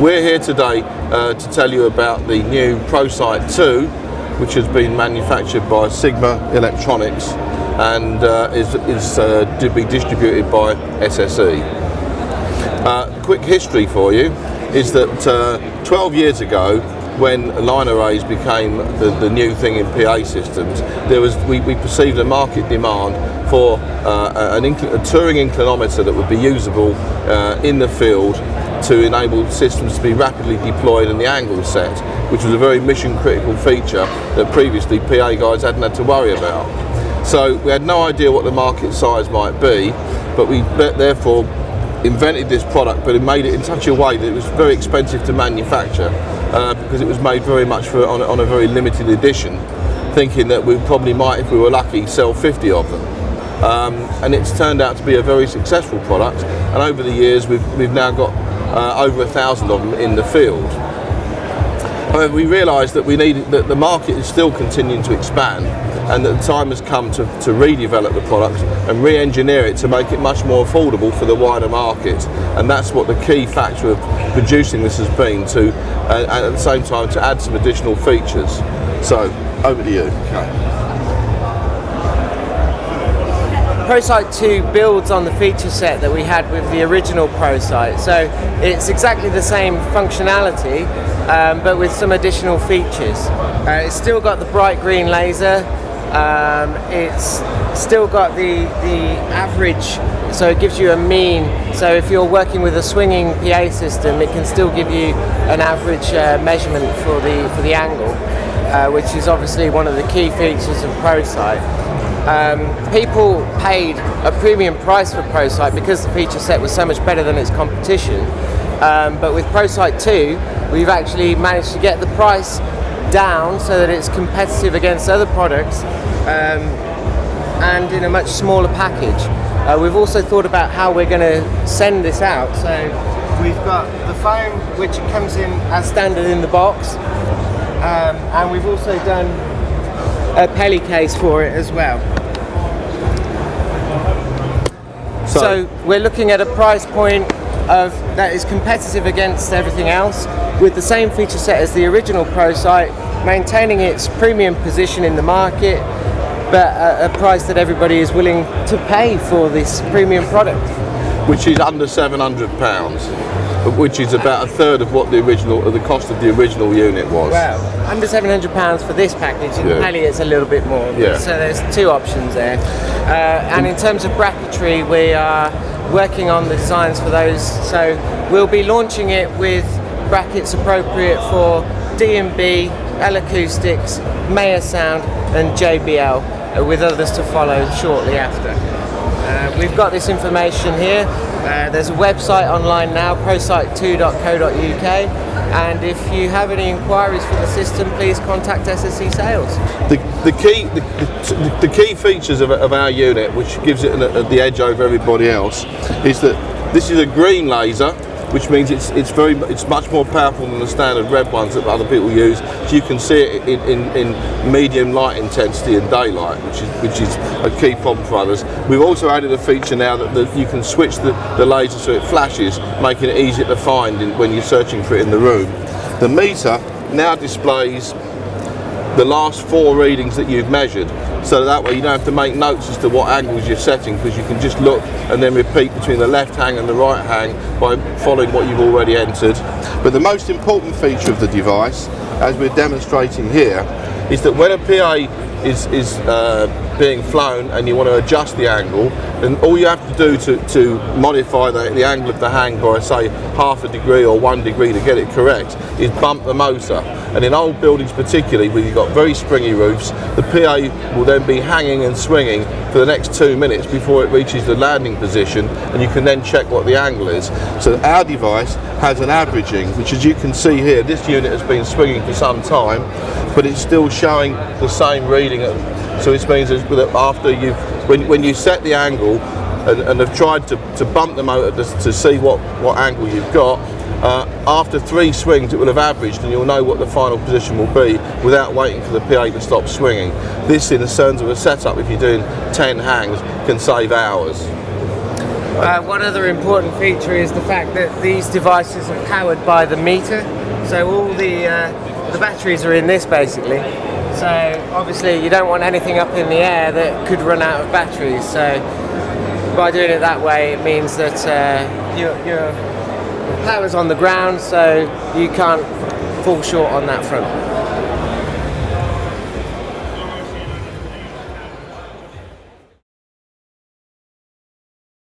We're here today to tell you about the new Prosight2, which has been manufactured by Sigma Electronics and is to be distributed by SSE. Quick history for you is that 12 years ago, when line arrays became the new thing in PA systems, we perceived a market demand for a touring inclinometer that would be usable in the field to enable systems to be rapidly deployed and the angle set, which was a very mission critical feature that previously PA guys hadn't had to worry about. So we had no idea what the market size might be, but we therefore invented this product, but it made it in such a way that it was very expensive to manufacture because it was made very much on a very limited edition, thinking that we probably might, if we were lucky, sell 50 of them. And it's turned out to be a very successful product, and over the years we've now got over 1,000 of them in the field. However, we realised that that the market is still continuing to expand, and that the time has come to redevelop the product and re-engineer it to make it much more affordable for the wider market. And that's what the key factor of producing this has been, and at the same time to add some additional features. So, over to you. Okay. Prosight2 builds on the feature set that we had with the original Prosight, so it's exactly the same functionality, but with some additional features. It's still got the bright green laser. It's still got the average, so it gives you a mean. So if you're working with a swinging PA system, it can still give you an average measurement for the angle, which is obviously one of the key features of Prosight. People paid a premium price for Prosight because the feature set was so much better than its competition, but with Prosight2 we've actually managed to get the price down so that it's competitive against other products and in a much smaller package. We've also thought about how we're going to send this out, so we've got the foam which comes in as standard in the box, and we've also done a pelly case for it as well. So we're looking at a price point that is competitive against everything else, with the same feature set as the original Prosight, maintaining its premium position in the market, but at a price that everybody is willing to pay for this premium product. Which is under £700, which is about a third of what the cost of the original unit was. Wow, under £700 for this package. In Penny it's a little bit more. Yeah. So there's two options there. And in terms of bracketry, we are working on the designs for those. So we'll be launching it with brackets appropriate for D&B, L Acoustics, Mayer Sound, and JBL, with others to follow shortly after. We've got this information here. There's a website online now, prosight2.co.uk, and if you have any inquiries for the system, please contact SSE Sales. The key features of our unit, which gives it the edge over everybody else, is that this is a green laser, which means it's much more powerful than the standard red ones that other people use. So you can see it in medium light intensity and daylight, which is a key problem for others. We've also added a feature now that you can switch the laser so it flashes, making it easier to find when you're searching for it in the room. The meter now displays the last 4 readings that you've measured, so that way you don't have to make notes as to what angles you're setting, because you can just look and then repeat between the left hang and the right hang by following what you've already entered. But the most important feature of the device, as we're demonstrating here, is that when a PA is being flown and you want to adjust the angle, then all you have to do to modify the angle of the hang by, say, half a degree or 1 degree to get it correct is bump the motor. And in old buildings particularly, where you've got very springy roofs, the PA will then be hanging and swinging for the next 2 minutes before it reaches the landing position, and you can then check what the angle is. So our device has an averaging, which, as you can see here, this unit has been swinging for some time, but it's still showing the same reading. So this means that after when you set the angle and have tried to bump the motor to see what angle you've got, after 3 swings it will have averaged, and you'll know what the final position will be without waiting for the PA to stop swinging. This, in terms of a setup, if you're doing 10 hangs, can save hours. One other important feature is the fact that these devices are powered by the meter. So all the batteries are in this basically. So obviously you don't want anything up in the air that could run out of batteries. So by doing it that way, it means that your power's on the ground, so you can't fall short on that front.